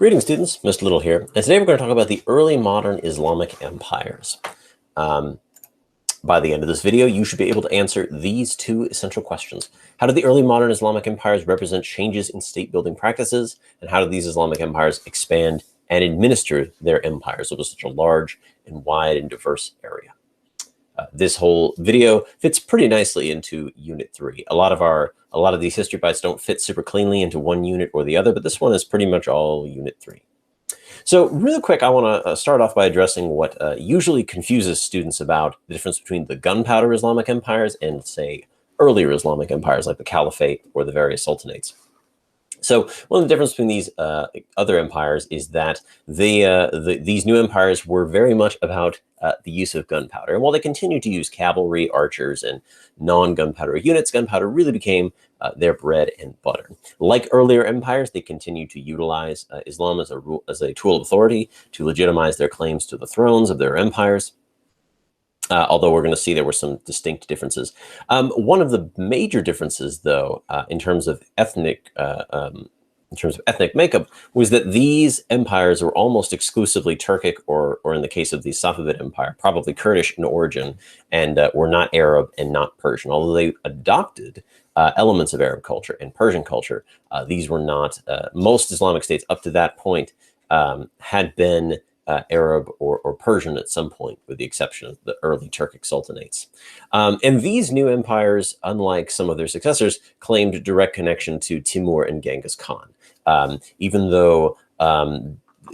Greetings, students. Mr. Little here, and today we're going to talk about the early modern Islamic empires. By the end of this video, you should be able to answer these two essential questions. How did the early modern Islamic empires represent changes in state-building practices, and how did these Islamic empires expand and administer their empires over such a large and wide and diverse area? This whole video fits pretty nicely into Unit 3. A lot of these history bites don't fit super cleanly into one unit or the other, but this one is pretty much all Unit 3. So real quick, I want to start off by addressing what usually confuses students about the difference between the Gunpowder Islamic empires and, say, earlier Islamic empires like the Caliphate or the various Sultanates. So one of the differences between these other empires is that these new empires were very much about the use of gunpowder. And while they continued to use cavalry, archers, and non-gunpowder units, gunpowder really became their bread and butter. Like earlier empires, they continued to utilize Islam as a tool of authority to legitimize their claims to the thrones of their empires. Although we're going to see there were some distinct differences. One of the major differences, though, in terms of ethnic makeup, was that these empires were almost exclusively Turkic, or in the case of the Safavid Empire, probably Kurdish in origin, and were not Arab and not Persian. Although they adopted elements of Arab culture and Persian culture, these were not. Most Islamic states up to that point had been Arab or Persian at some point, with the exception of the early Turkic sultanates. And these new empires, unlike some of their successors, claimed direct connection to Timur and Genghis Khan. Even though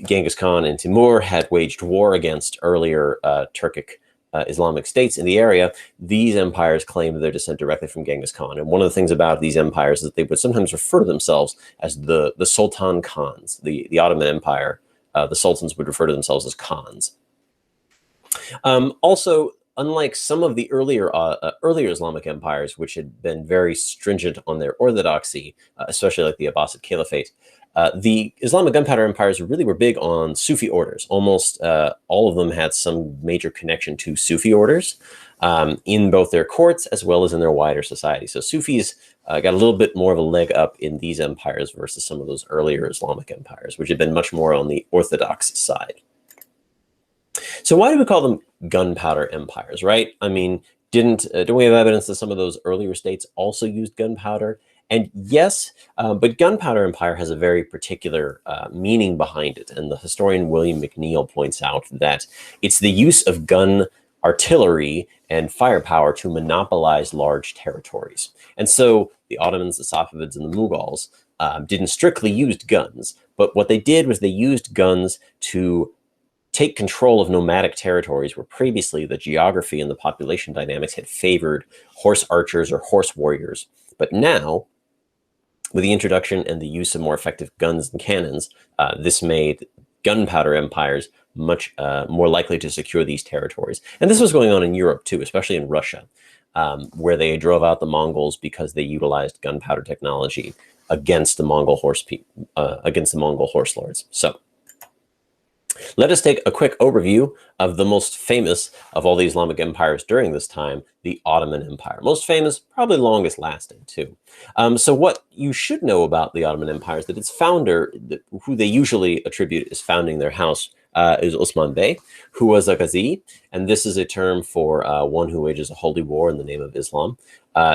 Genghis Khan and Timur had waged war against earlier Turkic Islamic states in the area, these empires claimed their descent directly from Genghis Khan. And one of the things about these empires is that they would sometimes refer to themselves as the Sultan Khans. The Ottoman Empire, the sultans would refer to themselves as Khans. Also, unlike some of the earlier Islamic empires, which had been very stringent on their orthodoxy, especially like the Abbasid Caliphate, the Islamic gunpowder empires really were big on Sufi orders. Almost all of them had some major connection to Sufi orders in both their courts as well as in their wider society. So Sufis got a little bit more of a leg up in these empires versus some of those earlier Islamic empires, which had been much more on the orthodox side. So why do we call them gunpowder empires, right? I mean, don't we have evidence that some of those earlier states also used gunpowder? And yes, but gunpowder empire has a very particular meaning behind it. And the historian William McNeill points out that it's the use of gun artillery and firepower to monopolize large territories. And so the Ottomans, the Safavids, and the Mughals didn't strictly use guns, but what they did was they used guns to take control of nomadic territories where previously the geography and the population dynamics had favored horse archers or horse warriors. But now, with the introduction and the use of more effective guns and cannons, this made gunpowder empires much more likely to secure these territories. And this was going on in Europe too, especially in Russia, where they drove out the Mongols because they utilized gunpowder technology against the Mongol horse lords. So let us take a quick overview of the most famous of all the Islamic empires during this time, the Ottoman Empire. Most famous, probably longest lasting too. So what you should know about the Ottoman Empire is that its founder, who they usually attribute as founding their house, is Osman Bey, who was a Ghazi. And this is a term for one who wages a holy war in the name of Islam.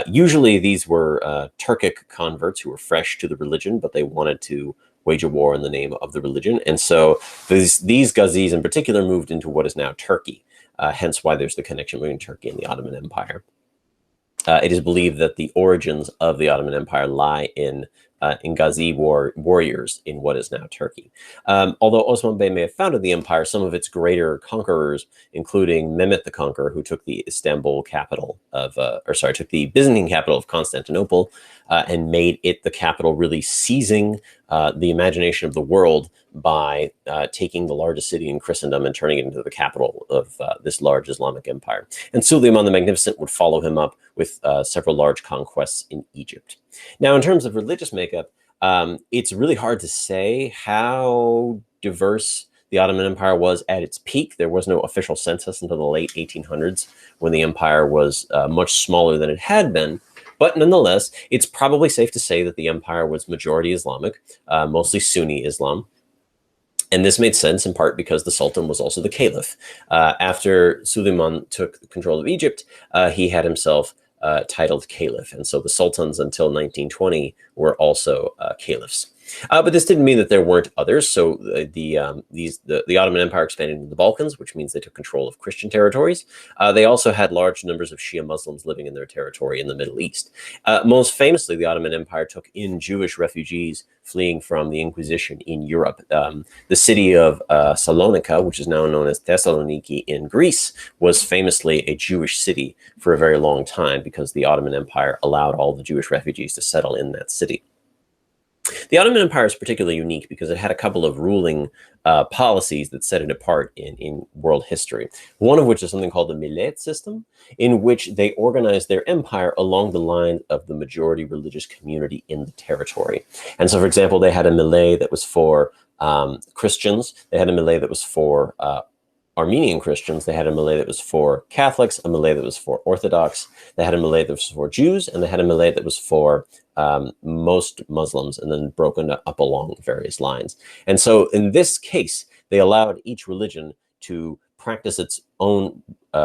Usually these were Turkic converts who were fresh to the religion, but they wanted to wage a war in the name of the religion. And so these Ghazis in particular moved into what is now Turkey, hence why there's the connection between Turkey and the Ottoman Empire. It is believed that the origins of the Ottoman Empire lie in Ghazi warriors in what is now Turkey. Although Osman Bey may have founded the empire, some of its greater conquerors, including Mehmet the Conqueror, who took the took the Byzantine capital of Constantinople and made it the capital, really seizing the imagination of the world by taking the largest city in Christendom and turning it into the capital of this large Islamic empire. And Suleiman the Magnificent would follow him up with several large conquests in Egypt. Now, in terms of religious makeup, it's really hard to say how diverse the Ottoman Empire was at its peak. There was no official census until the late 1800s, when the empire was much smaller than it had been. But nonetheless, it's probably safe to say that the empire was majority Islamic, mostly Sunni Islam. And this made sense in part because the Sultan was also the Caliph. After Suleiman took control of Egypt, he had himself titled Caliph. And so the Sultans until 1920 were also Caliphs. But this didn't mean that there weren't others. So the Ottoman Empire expanded into the Balkans, which means they took control of Christian territories. They also had large numbers of Shia Muslims living in their territory in the Middle East. Most famously, the Ottoman Empire took in Jewish refugees fleeing from the Inquisition in Europe. The city of Salonika, which is now known as Thessaloniki in Greece, was famously a Jewish city for a very long time because the Ottoman Empire allowed all the Jewish refugees to settle in that city. The Ottoman Empire is particularly unique because it had a couple of ruling policies that set it apart in world history. One of which is something called the Millet system, in which they organized their empire along the line of the majority religious community in the territory. And so, for example, they had a Millet that was for Christians. They had a Millet that was for Armenian Christians. They had a Millet that was for Catholics, a Millet that was for Orthodox. They had a Millet that was for Jews, and they had a Millet that was for most Muslims, and then broken up along various lines. And so in this case, they allowed each religion to practice its own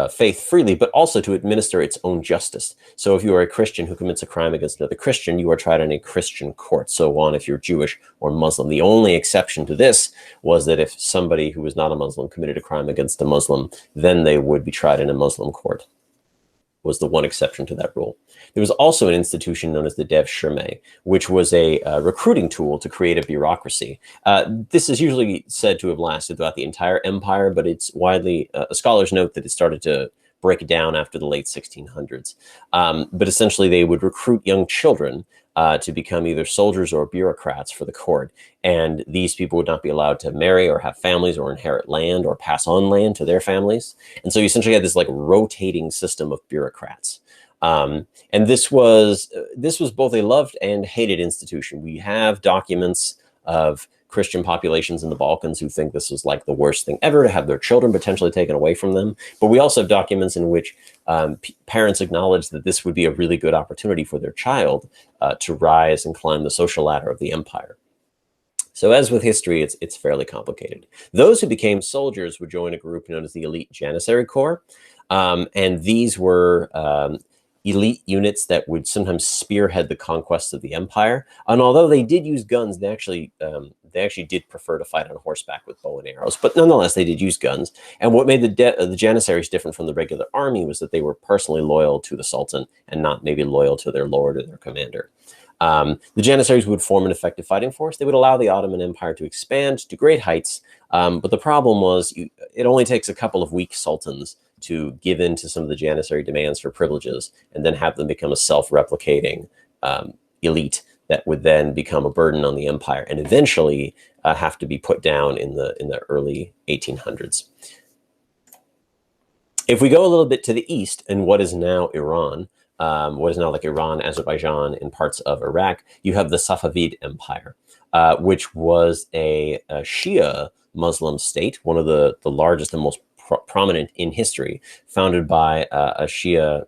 faith freely, but also to administer its own justice. So if you are a Christian who commits a crime against another Christian, you are tried in a Christian court, so on if you're Jewish or Muslim. The only exception to this was that if somebody who was not a Muslim committed a crime against a Muslim, then they would be tried in a Muslim court. Was the one exception to that rule. There was also an institution known as the Devshirme, which was a recruiting tool to create a bureaucracy. This is usually said to have lasted throughout the entire empire, but it's widely, scholars note that it started to break down after the late 1600s. But essentially they would recruit young children to become either soldiers or bureaucrats for the court. And these people would not be allowed to marry or have families or inherit land or pass on land to their families. And so you essentially had this like rotating system of bureaucrats. And this was both a loved and hated institution. We have documents of Christian populations in the Balkans who think this was like the worst thing ever to have their children potentially taken away from them. But we also have documents in which parents acknowledge that this would be a really good opportunity for their child to rise and climb the social ladder of the empire. So as with history, it's fairly complicated. Those who became soldiers would join a group known as the elite Janissary Corps. And these were elite units that would sometimes spearhead the conquests of the empire. And although they did use guns, they actually did prefer to fight on horseback with bow and arrows. But nonetheless, they did use guns. And what made the Janissaries different from the regular army was that they were personally loyal to the Sultan and not maybe loyal to their lord or their commander. The Janissaries would form an effective fighting force. They would allow the Ottoman Empire to expand to great heights. But the problem was it only takes a couple of weak sultans to give in to some of the Janissary demands for privileges and then have them become a self-replicating elite that would then become a burden on the empire and eventually have to be put down in the early 1800s. If we go a little bit to the east in what is now Iran, what is now like Iran, Azerbaijan, and parts of Iraq, you have the Safavid Empire, which was a Shia Muslim state, one of the largest and most prominent in history, founded by a Shia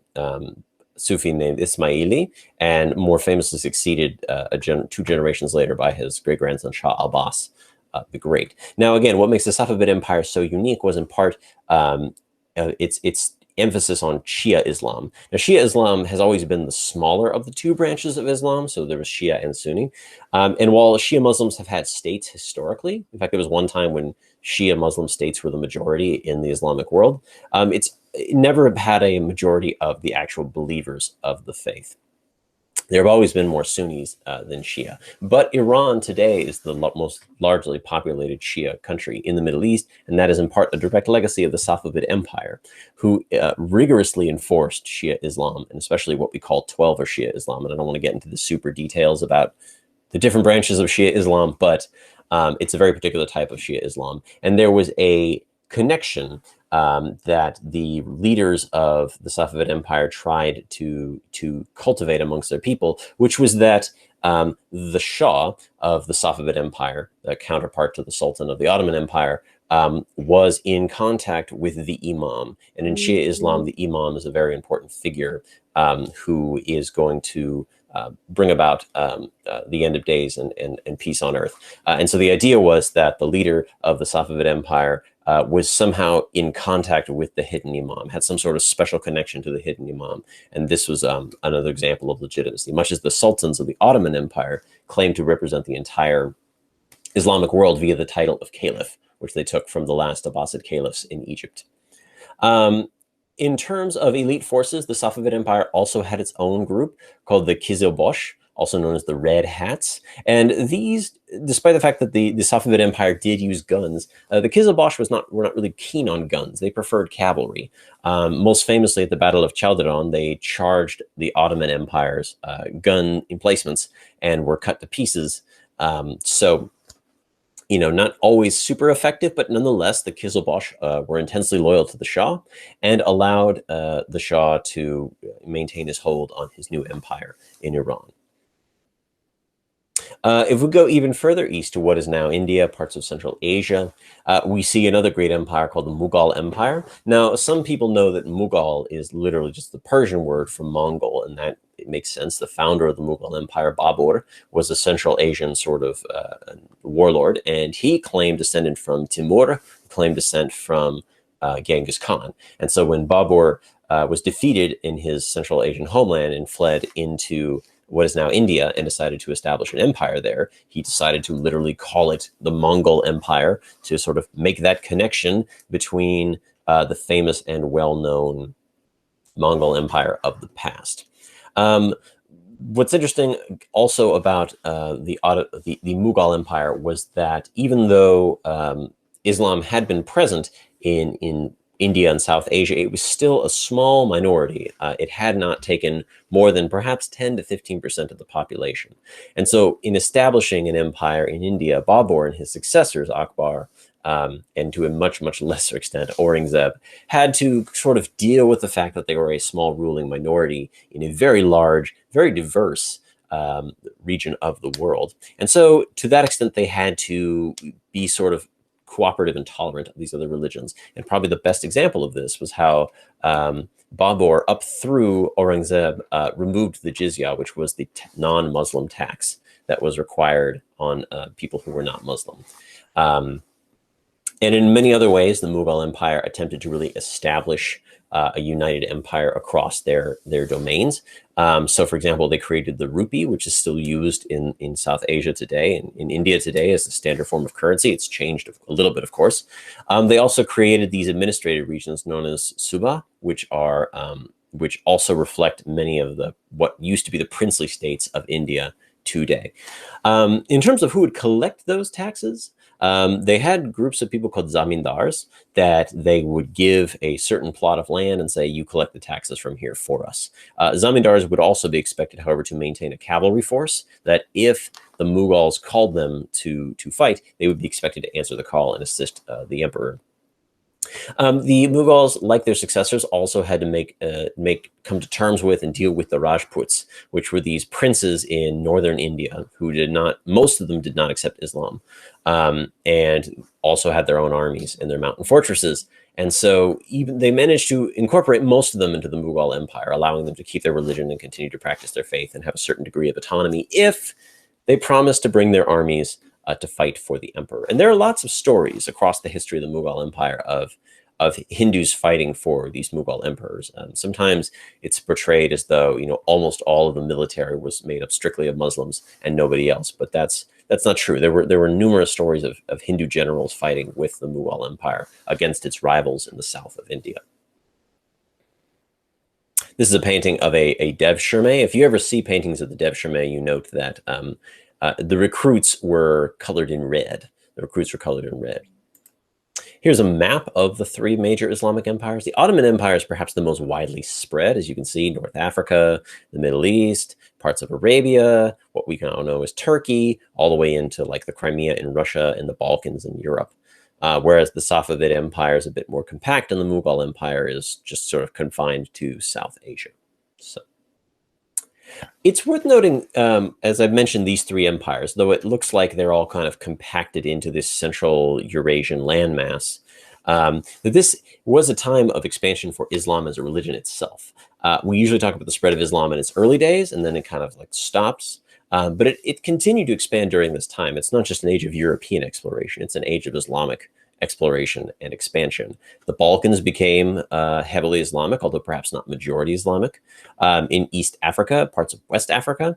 Sufi named Ismaili, and more famously succeeded 2 generations later by his great-grandson Shah Abbas the Great. Now, again, what makes the Safavid Empire so unique was in part its emphasis on Shia Islam. Now, Shia Islam has always been the smaller of the 2 branches of Islam, so there was Shia and Sunni. And while Shia Muslims have had states historically, in fact, there was one time when Shia Muslim states were the majority in the Islamic world, it never had a majority of the actual believers of the faith. There have always been more Sunnis than Shia. But Iran today is the most largely populated Shia country in the Middle East, and that is in part a direct legacy of the Safavid Empire, who rigorously enforced Shia Islam, and especially what we call 12er Shia Islam. And I don't want to get into the super details about the different branches of Shia Islam, but it's a very particular type of Shia Islam. And there was a connection that the leaders of the Safavid Empire tried to cultivate amongst their people, which was that the Shah of the Safavid Empire, the counterpart to the Sultan of the Ottoman Empire, was in contact with the Imam. And in Shia Islam, the Imam is a very important figure who is going to bring about the end of days and peace on earth. And so the idea was that the leader of the Safavid Empire was somehow in contact with the hidden Imam, had some sort of special connection to the hidden Imam. And this was another example of legitimacy, much as the sultans of the Ottoman Empire claimed to represent the entire Islamic world via the title of caliph, which they took from the last Abbasid caliphs in Egypt. In terms of elite forces, the Safavid Empire also had its own group called the Kizilbosh, also known as the Red Hats. And these, despite the fact that the Safavid Empire did use guns, the Kizilbosh were not really keen on guns. They preferred cavalry. Most famously, at the Battle of Chaldiran, they charged the Ottoman Empire's gun emplacements and were cut to pieces. So, not always super effective, but nonetheless, the Kizilbosh were intensely loyal to the Shah and allowed the Shah to maintain his hold on his new empire in Iran. If we go even further east to what is now India, parts of Central Asia, we see another great empire called the Mughal Empire. Now, some people know that Mughal is literally just the Persian word for Mongol, and that it makes sense. The founder of the Mughal Empire, Babur, was a Central Asian sort of warlord, and he claimed descent from Timur, claimed descent from Genghis Khan. And so when Babur was defeated in his Central Asian homeland and fled into what is now India and decided to establish an empire there, he decided to literally call it the Mongol Empire to sort of make that connection between the famous and well-known Mongol Empire of the past. What's interesting also about the Mughal Empire was that even though Islam had been present in India and South Asia, it was still a small minority. It had not taken more than perhaps 10 to 15% of the population. And so in establishing an empire in India, Babur and his successors, Akbar, and to a much, much lesser extent, Aurangzeb, had to sort of deal with the fact that they were a small ruling minority in a very large, very diverse region of the world. And so to that extent, they had to be sort of cooperative and tolerant of these other religions. And probably the best example of this was how Babur, up through Aurangzeb, removed the Jizya, which was the non-Muslim tax that was required on people who were not Muslim. And in many other ways, the Mughal Empire attempted to really establish a united empire across their domains. So, for example, they created the rupee, which is still used in South Asia today and in India today as a standard form of currency. It's changed a little bit, of course. They also created these administrative regions known as Subah, which also reflect many of what used to be the princely states of India today. In terms of who would collect those taxes, they had groups of people called Zamindars that they would give a certain plot of land and say, you collect the taxes from here for us. Zamindars would also be expected, however, to maintain a cavalry force that if the Mughals called them to fight, they would be expected to answer the call and assist the emperor. The Mughals, like their successors, also had to come to terms with and deal with the Rajputs, which were these princes in northern India who most of them did not accept Islam, and also had their own armies and their mountain fortresses. And so they managed to incorporate most of them into the Mughal Empire, allowing them to keep their religion and continue to practice their faith and have a certain degree of autonomy if they promised to bring their armies to fight for the emperor. And there are lots of stories across the history of the Mughal Empire of Hindus fighting for these Mughal emperors. Sometimes it's portrayed as though almost all of the military was made up strictly of Muslims and nobody else, but that's not true. There were numerous stories of Hindu generals fighting with the Mughal Empire against its rivals in the south of India. This is a painting of a Devshirme. If you ever see paintings of the Devshirme, you note that the recruits were colored in red. Here's a map of the three major Islamic empires. The Ottoman Empire is perhaps the most widely spread. As you can see, North Africa, the Middle East, parts of Arabia, what we now know as Turkey, all the way into like the Crimea in Russia and the Balkans in Europe. Whereas the Safavid Empire is a bit more compact and the Mughal Empire is just sort of confined to South Asia. So it's worth noting, as I've mentioned, these three empires, though it looks like they're all kind of compacted into this central Eurasian landmass, that this was a time of expansion for Islam as a religion itself. We usually talk about the spread of Islam in its early days, and then it kind of like stops. But it continued to expand during this time. It's not just an age of European exploration, it's an age of Islamic exploration and expansion. The Balkans became heavily Islamic, although perhaps not majority Islamic. In East Africa, parts of West Africa,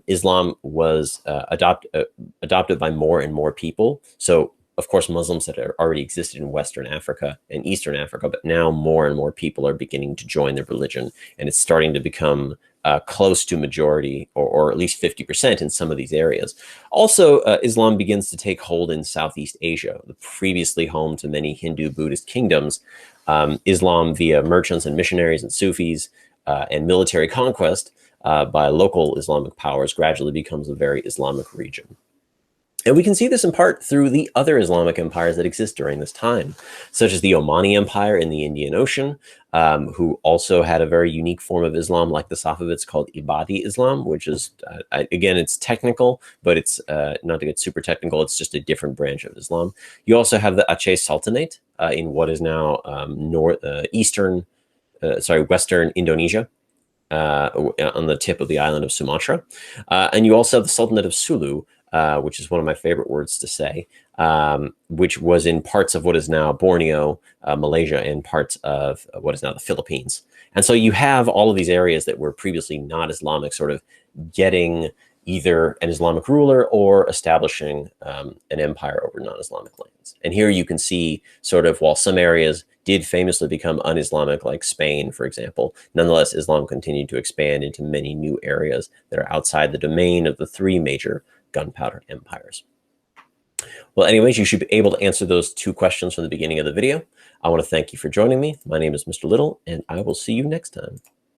Islam was adopted by more and more people. So, of course, Muslims that already existed in Western Africa and Eastern Africa, but now more and more people are beginning to join the religion, and it's starting to become close to majority, or at least 50% in some of these areas. Also, Islam begins to take hold in Southeast Asia, previously home to many Hindu Buddhist kingdoms. Islam, via merchants and missionaries and Sufis and military conquest by local Islamic powers, gradually becomes a very Islamic region. And we can see this in part through the other Islamic empires that exist during this time, such as the Omani Empire in the Indian Ocean, who also had a very unique form of Islam, like the Safavids, called Ibadi Islam, which is, again, it's technical, but it's not to get super technical, it's just a different branch of Islam. You also have the Aceh Sultanate in what is now Western Indonesia, on the tip of the island of Sumatra. And you also have the Sultanate of Sulu, which is one of my favorite words to say, which was in parts of what is now Borneo, Malaysia, and parts of what is now the Philippines. And so you have all of these areas that were previously not Islamic sort of getting either an Islamic ruler or establishing an empire over non-Islamic lands. And here you can see sort of, while some areas did famously become un-Islamic, like Spain, for example, nonetheless, Islam continued to expand into many new areas that are outside the domain of the three major gunpowder empires. Well, anyways, you should be able to answer those two questions from the beginning of the video. I want to thank you for joining me. My name is Mr. Little, and I will see you next time.